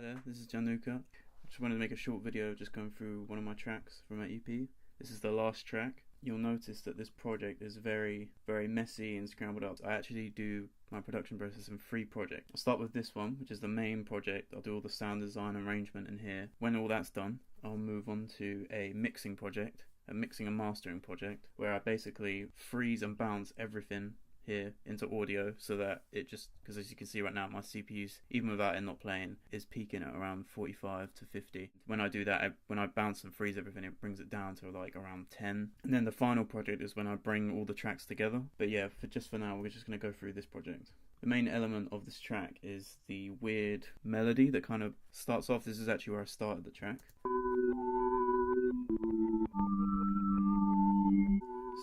Hi there, this is Gianluca. I just wanted to make a short video just going through one of my tracks from my EP. This is the last track. You'll notice that this project is very messy and scrambled up. I actually do my production process in 3 projects. I'll start with this one, which is the main project. I'll do all the sound design arrangement in here. When all that's done, I'll move on to a mixing project, a mixing and mastering project, where I basically freeze and bounce everything here into audio so that it just, because as you can see right now, my CPU's, even without it not playing, is peaking at around 45 to 50. When I do that, when I bounce and freeze everything, it brings it down to like around 10. And then the final project is when I bring all the tracks together. But yeah, for now, we're just going to go through this project. The main element of this track is the weird melody that kind of starts off. This is actually where I started the track.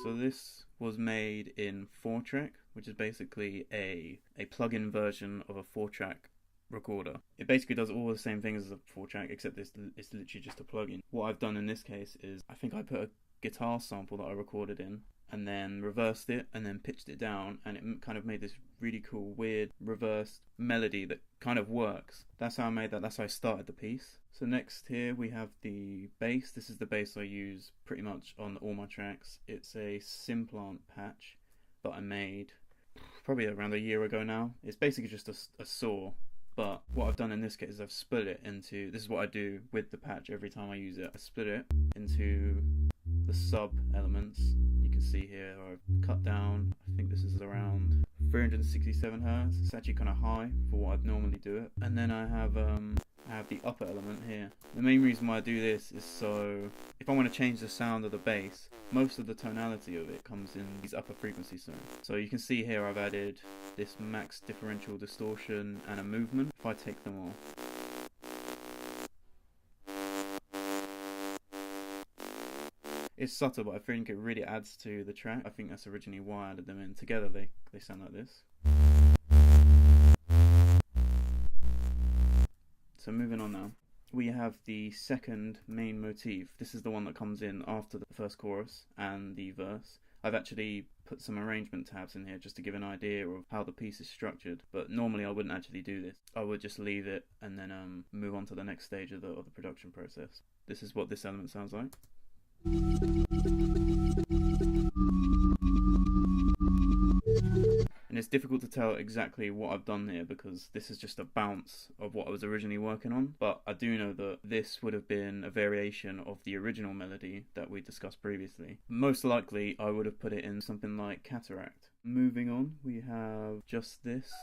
So this was made in 4-track, which is basically a plug-in version of a 4-track recorder. It basically does all the same things as a 4-track, except it's literally just a plug-in. What I've done in this case is I think I put a guitar sample that I recorded in, and then reversed it, and then pitched it down, and it kind of made this really cool, weird, reversed melody that kind of works. That's how I made that, that's how I started the piece. So next here we have the bass. This is the bass I use pretty much on all my tracks. It's a Simplant patch that I made probably around a year ago now. It's basically just a saw, but what I've done in this case is I've split it into, this is what I do with the patch every time I use it. I split it into the sub elements. You can see here I've cut down, I think this is around 367 Hz. It's actually kind of high for what I'd normally do it. And then I have the upper element here. The main reason why I do this is so if I want to change the sound of the bass, most of the tonality of it comes in these upper frequency zones. So you can see here I've added this max differential distortion and a movement. If I take them off, it's subtle, but I think it really adds to the track. I think that's originally why I added them in. Together they sound like this. So moving on now, we have the second main motif. This is the one that comes in after the first chorus and the verse. I've actually put some arrangement tabs in here just to give an idea of how the piece is structured, but normally I wouldn't actually do this. I would just leave it and then move on to the next stage of the production process. This is what this element sounds like. And it's difficult to tell exactly what I've done here because this is just a bounce of what I was originally working on, but I do know that this would have been a variation of the original melody that we discussed previously. Most likely I would have put it in something like Cataract. Moving on, we have just this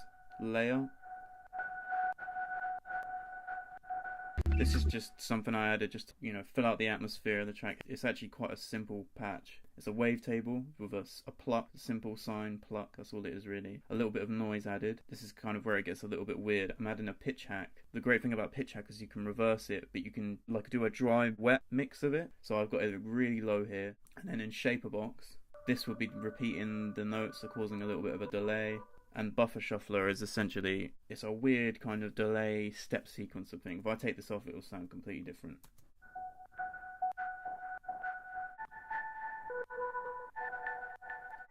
layer. This is just something I added just to, fill out the atmosphere of the track. It's actually quite a simple patch. It's a wavetable with a pluck, a simple sine pluck, that's all it is really. A little bit of noise added. This is kind of where it gets a little bit weird. I'm adding a pitch hack. The great thing about pitch hack is you can reverse it, but you can do a dry wet mix of it. So I've got it really low here. And then in shaper box, this would be repeating the notes, so causing a little bit of a delay. And buffer shuffler is essentially, it's a weird kind of delay step sequence of thing. If I take this off, it will sound completely different.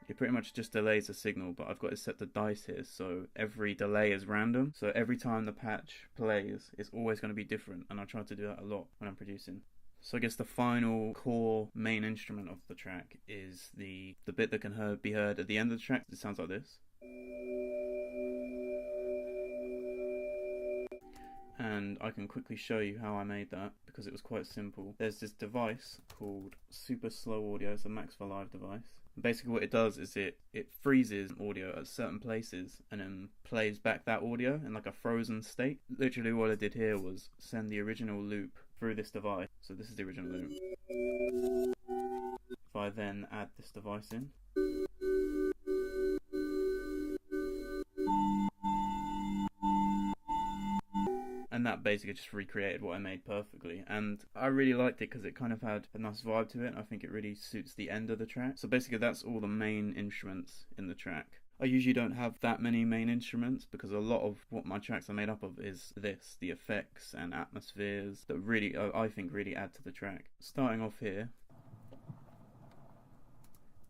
It pretty much just delays the signal, but I've got it set to dice here, so every delay is random. So every time the patch plays, it's always going to be different, and I try to do that a lot when I'm producing. So I guess the final core main instrument of the track is the bit that can be heard at the end of the track. It sounds like this. And I can quickly show you how I made that because it was quite simple. There's this device called Super Slow Audio. It's a Max for Live device. And basically what it does is it freezes audio at certain places and then plays back that audio in like a frozen state. Literally what I did here was send the original loop through this device. So this is the original loop. If I then add this device in, and that basically just recreated what I made perfectly, and I really liked it because it kind of had a nice vibe to it, and I think it really suits the end of the track. So basically that's all the main instruments in the track. I usually don't have that many main instruments because a lot of what my tracks are made up of is the effects and atmospheres that really, I think, really add to the track. Starting off here,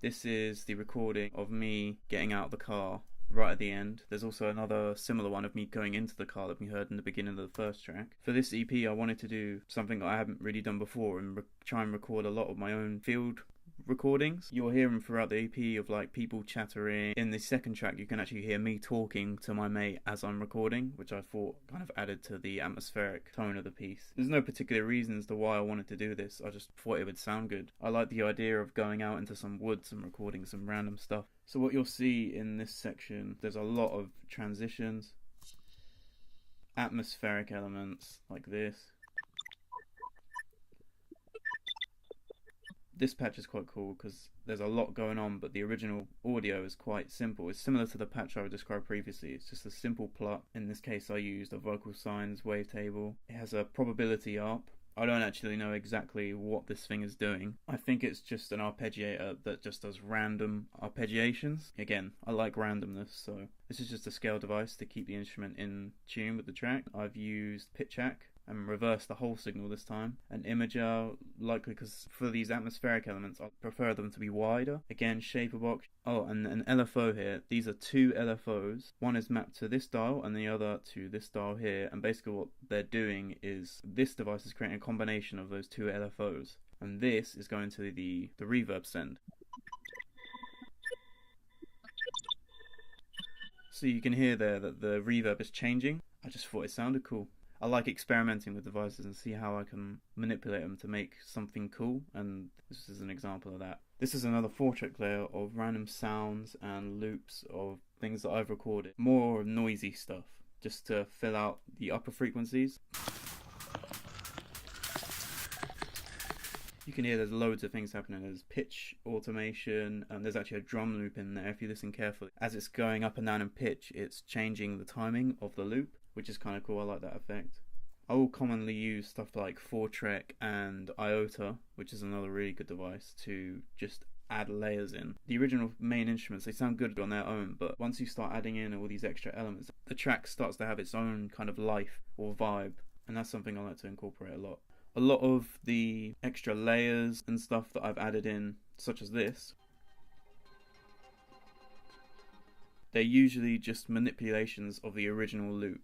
this is the recording of me getting out of the car right at the end. There's also another similar one of me going into the car that we heard in the beginning of the first track. For this EP, I wanted to do something that I haven't really done before and try and record a lot of my own field recordings. You'll hear them throughout the EP of like people chattering. In the second track, you can actually hear me talking to my mate as I'm recording, which I thought kind of added to the atmospheric tone of the piece. There's no particular reason as to why I wanted to do this. I just thought it would sound good. I like the idea of going out into some woods and recording some random stuff. So what you'll see in this section, there's a lot of transitions, atmospheric elements like this. This patch is quite cool because there's a lot going on, but the original audio is quite simple. It's similar to the patch I described previously. It's just a simple plot. In this case, I used a vocal signs wavetable. It has a probability ARP. I don't actually know exactly what this thing is doing. I think it's just an arpeggiator that just does random arpeggiations. Again, I like randomness, so this is just a scale device to keep the instrument in tune with the track. I've used pitch hack and reverse the whole signal this time. An imager, likely because for these atmospheric elements I prefer them to be wider. Again, shaper box. Oh, and an LFO here. These are two LFOs. One is mapped to this dial and the other to this dial here, and basically what they're doing is this device is creating a combination of those two LFOs, and this is going to the reverb send. So you can hear there that the reverb is changing. I just thought it sounded cool. I like experimenting with devices and see how I can manipulate them to make something cool, and this is an example of that. This is another 4-track layer of random sounds and loops of things that I've recorded. More noisy stuff, just to fill out the upper frequencies. You can hear there's loads of things happening. There's pitch automation, and there's actually a drum loop in there if you listen carefully. As it's going up and down in pitch, it's changing the timing of the loop, which is kind of cool. I like that effect. I will commonly use stuff like 4-track and Iota, which is another really good device to just add layers in. The original main instruments, they sound good on their own, but once you start adding in all these extra elements, the track starts to have its own kind of life or vibe, and that's something I like to incorporate a lot. A lot of the extra layers and stuff that I've added in, such as this, they're usually just manipulations of the original loop.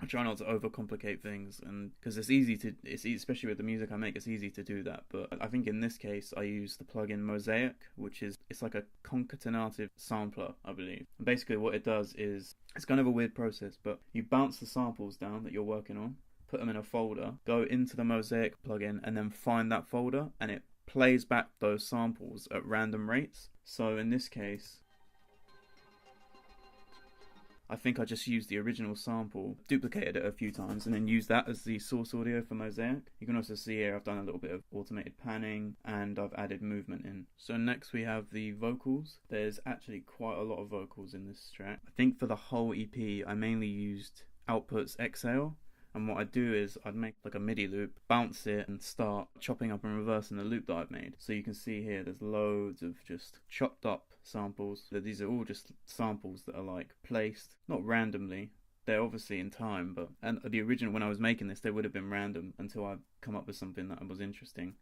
I try not to overcomplicate things, and because it's easy to, especially with the music I make, it's easy to do that. But I think in this case, I use the plugin Mosaic, which is, it's like a concatenative sampler, I believe. And basically what it does is, it's kind of a weird process, but you bounce the samples down that you're working on, put them in a folder, go into the Mosaic plugin, and then find that folder, and it plays back those samples at random rates. So in this case, I think I just used the original sample, duplicated it a few times, and then used that as the source audio for Mosaic. You can also see here I've done a little bit of automated panning, and I've added movement in. So next we have the vocals. There's actually quite a lot of vocals in this track. I think for the whole EP I mainly used Outputs Exhale. And what I'd do is I'd make like a MIDI loop, bounce it, and start chopping up and reversing the loop that I've made. So you can see here there's loads of just chopped up samples. These are all just samples that are like placed, not randomly. They're obviously in time, but and the original, when I was making this, they would have been random until I come up with something that was interesting.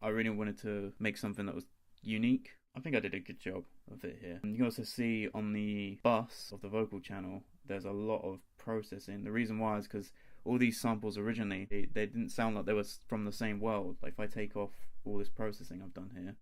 I really wanted to make something that was unique. I think I did a good job of it here. And you can also see on the bus of the vocal channel, there's a lot of processing. The reason why is because all these samples originally, they didn't sound like they were from the same world. Like if I take off all this processing I've done here,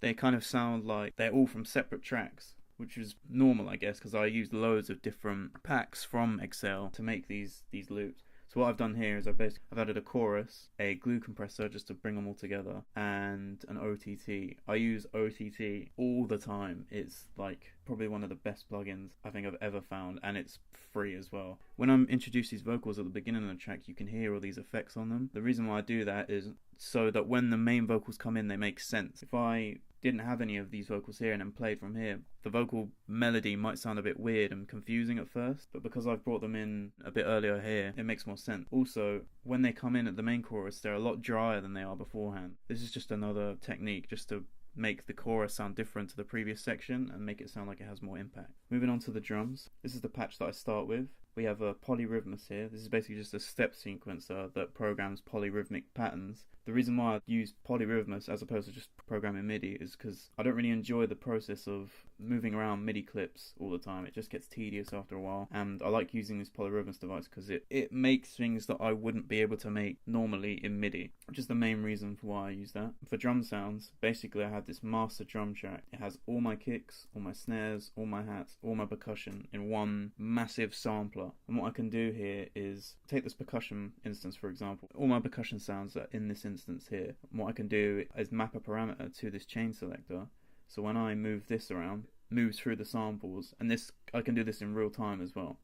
they kind of sound like they're all from separate tracks, which is normal, I guess, because I used loads of different packs from Excel to make these loops. So what I've done here is I've added a chorus, a glue compressor just to bring them all together, and an OTT. I use OTT all the time. It's like probably one of the best plugins I think I've ever found, and it's free as well. When I'm introduced these vocals at the beginning of the track, you can hear all these effects on them. The reason why I do that is so that when the main vocals come in, they make sense. If I didn't have any of these vocals here and then played from here, the vocal melody might sound a bit weird and confusing at first, but because I've brought them in a bit earlier here, it makes more sense. Also, when they come in at the main chorus, they're a lot drier than they are beforehand. This is just another technique just to make the chorus sound different to the previous section and make it sound like it has more impact. Moving on to the drums. This is the patch that I start with. we have a polyrhythmus here. This is basically just a step sequencer that programs polyrhythmic patterns. The reason why I use polyrhythmus as opposed to just programming MIDI is because I don't really enjoy the process of moving around MIDI clips all the time. It just gets tedious after a while, and I like using this polyrhythmus device because it makes things that I wouldn't be able to make normally in MIDI, which is the main reason for why I use that. For drum sounds, basically I have this master drum track. It has all my kicks, all my snares, all my hats, all my percussion in one massive sampler. And what I can do here is take this percussion instance, for example. All my percussion sounds are in this instance here. And what I can do is map a parameter to this chain selector. So when I move this around, moves through the samples, and this I can do this in real time as well.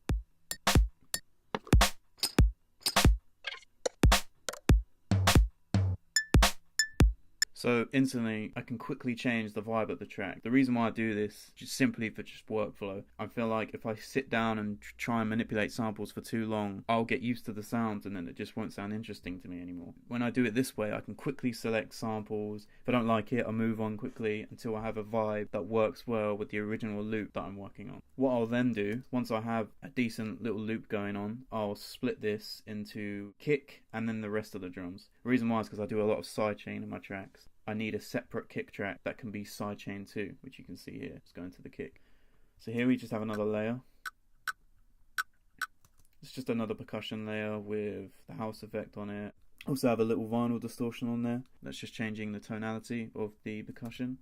So instantly, I can quickly change the vibe of the track. The reason why I do this, just simply for just workflow, I feel like if I sit down and try and manipulate samples for too long, I'll get used to the sounds and then it just won't sound interesting to me anymore. When I do it this way, I can quickly select samples. If I don't like it, I'll move on quickly until I have a vibe that works well with the original loop that I'm working on. What I'll then do, once I have a decent little loop going on, I'll split this into kick and then the rest of the drums. The reason why is because I do a lot of sidechain in my tracks. I need a separate kick track that can be sidechain too, which you can see here. It's going to the kick. So here we just have another layer. It's just another percussion layer with the house effect on it. Also have a little vinyl distortion on there. That's just changing the tonality of the percussion.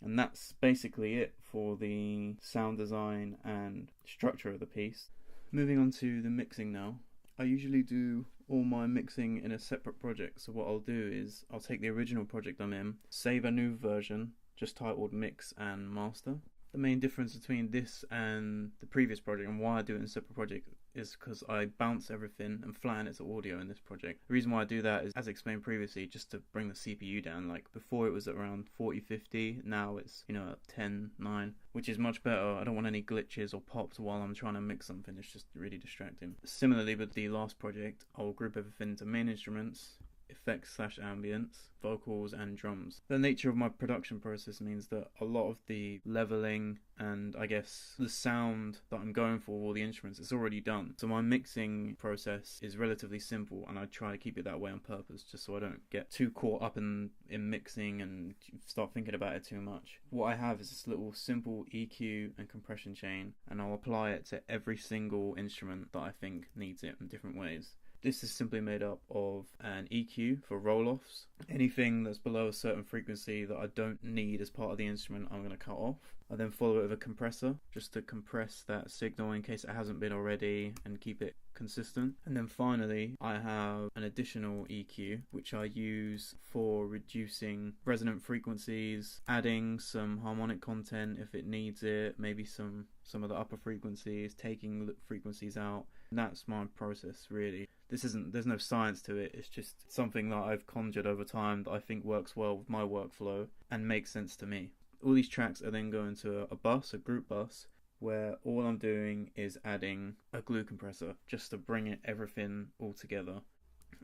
And that's basically it for the sound design and structure of the piece. Moving on to the mixing now. I usually do all my mixing in a separate project, so what I'll do is I'll take the original project I'm in, save a new version just titled Mix and Master. The main difference between this and the previous project and why I do it in a separate project is because I bounce everything and flatten it to audio in this project. The reason why I do that is, as explained previously, just to bring the CPU down. Like before it was at around 40-50, now it's at 10-9, which is much better. I don't want any glitches or pops while I'm trying to mix something. It's just really distracting. Similarly with the last project, I'll group everything into main instruments, effects/ambience, vocals and drums. The nature of my production process means that a lot of the leveling and I guess the sound that I'm going for all the instruments is already done. So my mixing process is relatively simple and I try to keep it that way on purpose just so I don't get too caught up in mixing and start thinking about it too much. What I have is this little simple EQ and compression chain and I'll apply it to every single instrument that I think needs it in different ways. This is simply made up of an EQ for roll-offs. Anything that's below a certain frequency that I don't need as part of the instrument, I'm going to cut off. I then follow it with a compressor, just to compress that signal in case it hasn't been already and keep it consistent. And then finally, I have an additional EQ, which I use for reducing resonant frequencies, adding some harmonic content if it needs it, maybe some of the upper frequencies, taking frequencies out. And that's my process, really. There's no science to it, it's just something that I've conjured over time that I think works well with my workflow and makes sense to me. All these tracks are then going to a group bus, where all I'm doing is adding a glue compressor just to bring everything all together.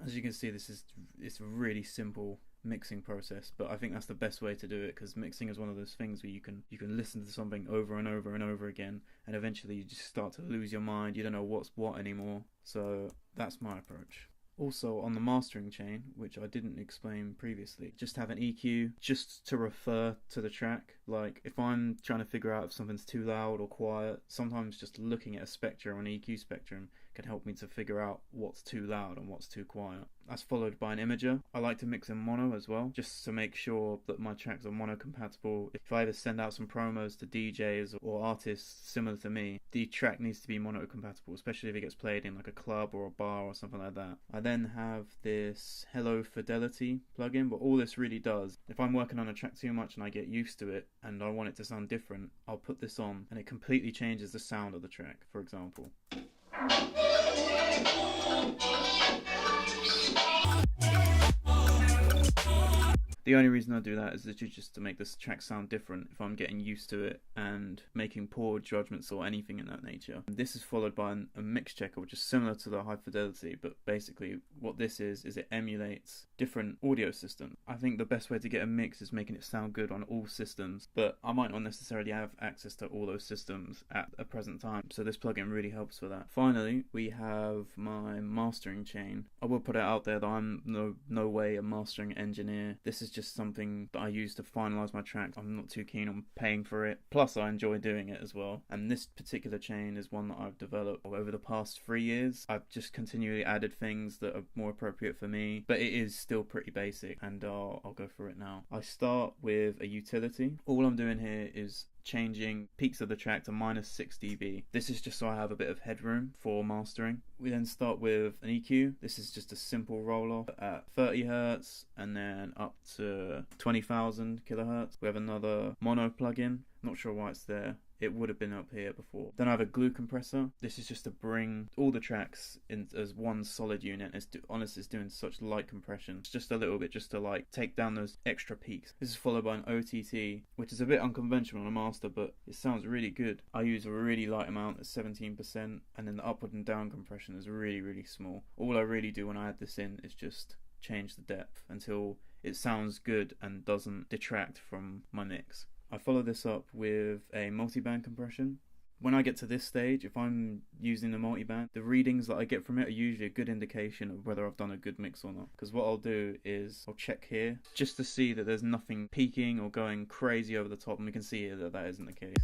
As you can see, it's a really simple mixing process, but I think that's the best way to do it because mixing is one of those things where you can listen to something over and over and over again and eventually you just start to lose your mind. You don't know what's what anymore. So that's my approach. Also on the mastering chain, which I didn't explain previously, just have an EQ just to refer to the track. Like if I'm trying to figure out if something's too loud or quiet, sometimes just looking at a spectrum, an EQ spectrum, can help me to figure out what's too loud and what's too quiet. That's followed by an imager. I like to mix in mono as well, just to make sure that my tracks are mono compatible. If I ever send out some promos to DJs or artists similar to me, the track needs to be mono compatible, especially if it gets played in like a club or a bar or something like that. I then have this Hello Fidelity plugin, but all this really does, if I'm working on a track too much and I get used to it and I want it to sound different, I'll put this on and it completely changes the sound of the track, for example. The only reason I do that is literally just to make this track sound different if I'm getting used to it and making poor judgments or anything in that nature. This is followed by a mix checker, which is similar to the high fidelity, but basically what this is it emulates different audio systems. I think the best way to get a mix is making it sound good on all systems, but I might not necessarily have access to all those systems at a present time, so this plugin really helps for that. Finally, we have my mastering chain. I will put it out there that I'm no way a mastering engineer. This is just something that I use to finalize my tracks. I'm not too keen on paying for it, plus I enjoy doing it as well. And this particular chain is one that I've developed over the past 3 years. I've just continually added things that are more appropriate for me, but it is still pretty basic, and I'll go through it now. I start with a utility. All I'm doing here is changing peaks of the track to -6 dB. This is just so I have a bit of headroom for mastering. We then start with an EQ. This is just a simple roll off at 30 Hz and then up to 20,000 kilohertz. We have another mono plugin. Not sure why it's there. It would have been up here before. Then I have a glue compressor. This is just to bring all the tracks in as one solid unit. Honestly, it's doing such light compression. It's just a little bit just to like take down those extra peaks. This is followed by an OTT, which is a bit unconventional on a master, but it sounds really good. I use a really light amount at 17%, and then the upward and down compression is really, really small. All I really do when I add this in is just change the depth until it sounds good and doesn't detract from my mix. I follow this up with a multiband compression. When I get to this stage, if I'm using the multiband, the readings that I get from it are usually a good indication of whether I've done a good mix or not. Because what I'll do is I'll check here just to see that there's nothing peaking or going crazy over the top, and we can see here that that isn't the case.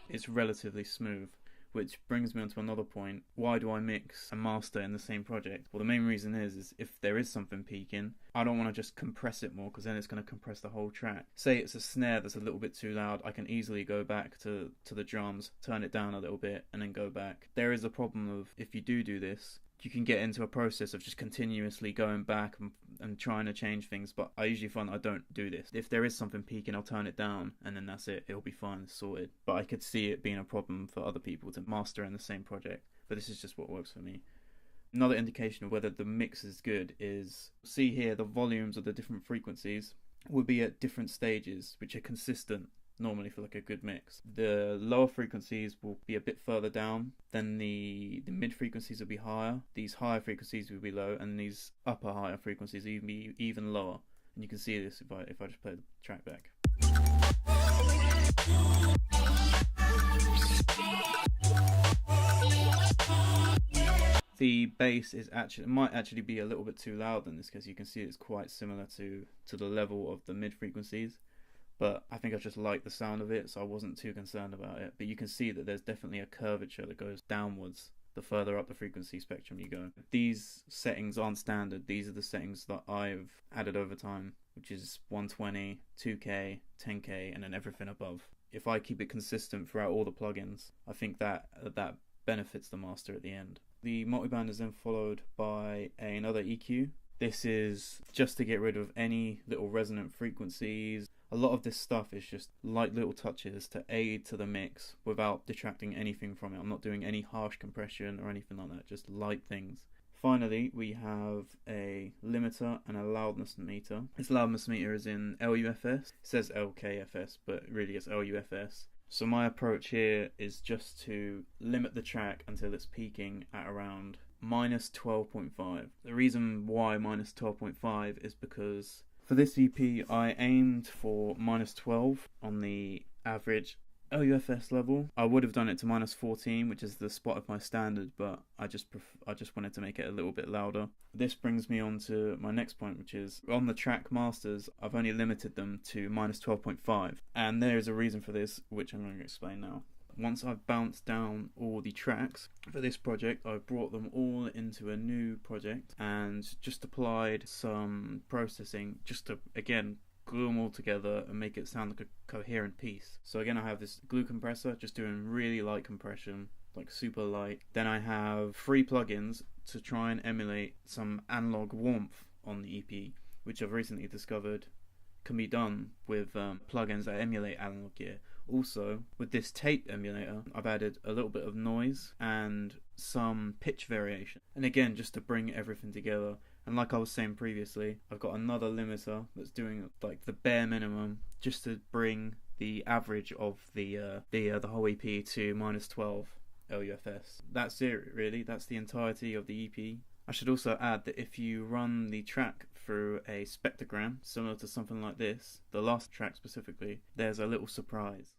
It's relatively smooth. Which brings me on to another point. Why do I mix and master in the same project? Well, the main reason is if there is something peaking, I don't want to just compress it more, because then it's going to compress the whole track. Say it's a snare that's a little bit too loud, I can easily go back to the drums, turn it down a little bit, and then go back. There is a problem of, if you do this, you can get into a process of just continuously going back and trying to change things, but I usually find I don't do this. If there is something peaking, I'll turn it down, and then that's it. It'll be fine, it's sorted. But I could see it being a problem for other people to master in the same project, but this is just what works for me. Another indication of whether the mix is good is, see here, the volumes of the different frequencies will be at different stages, which are consistent normally for like a good mix. The lower frequencies will be a bit further down, then the mid frequencies will be higher, these higher frequencies will be low, and these upper higher frequencies will be even lower. And you can see this if I just play the track back. The bass might actually be a little bit too loud in this case. You can see it's quite similar to the level of the mid frequencies. But I think I just like the sound of it, so I wasn't too concerned about it. But you can see that there's definitely a curvature that goes downwards the further up the frequency spectrum you go. These settings aren't standard. These are the settings that I've added over time, which is 120, 2K, 10K, and then everything above. If I keep it consistent throughout all the plugins, I think that benefits the master at the end. The multiband is then followed by another EQ. This is just to get rid of any little resonant frequencies. A lot of this stuff is just light little touches to aid to the mix without detracting anything from it. I'm not doing any harsh compression or anything like that, just light things. Finally, we have a limiter and a loudness meter. This loudness meter is in LUFS. It says LKFS, but really it's LUFS. So my approach here is just to limit the track until it's peaking at around -12.5. The reason why -12.5 is because for this EP I aimed for -12 on the average LUFS level. I would have done it to -14, which is the spot of my standard, but I just wanted to make it a little bit louder. This brings me on to my next point, which is on the track masters, I've only limited them to -12.5, and there is a reason for this, which I'm going to explain now. Once I've bounced down all the tracks for this project, I've brought them all into a new project and just applied some processing just to, again, glue them all together and make it sound like a coherent piece. So again, I have this glue compressor just doing really light compression, like super light. Then I have 3 plugins to try and emulate some analog warmth on the EP, which I've recently discovered can be done with plugins that emulate analog gear. Also, with this tape emulator, I've added a little bit of noise and some pitch variation. And again, just to bring everything together. And like I was saying previously, I've got another limiter that's doing like the bare minimum just to bring the average of the whole EP to -12 LUFS. That's it, really. That's the entirety of the EP. I should also add that if you run the track through a spectrogram, similar to something like this, the last track specifically, there's a little surprise.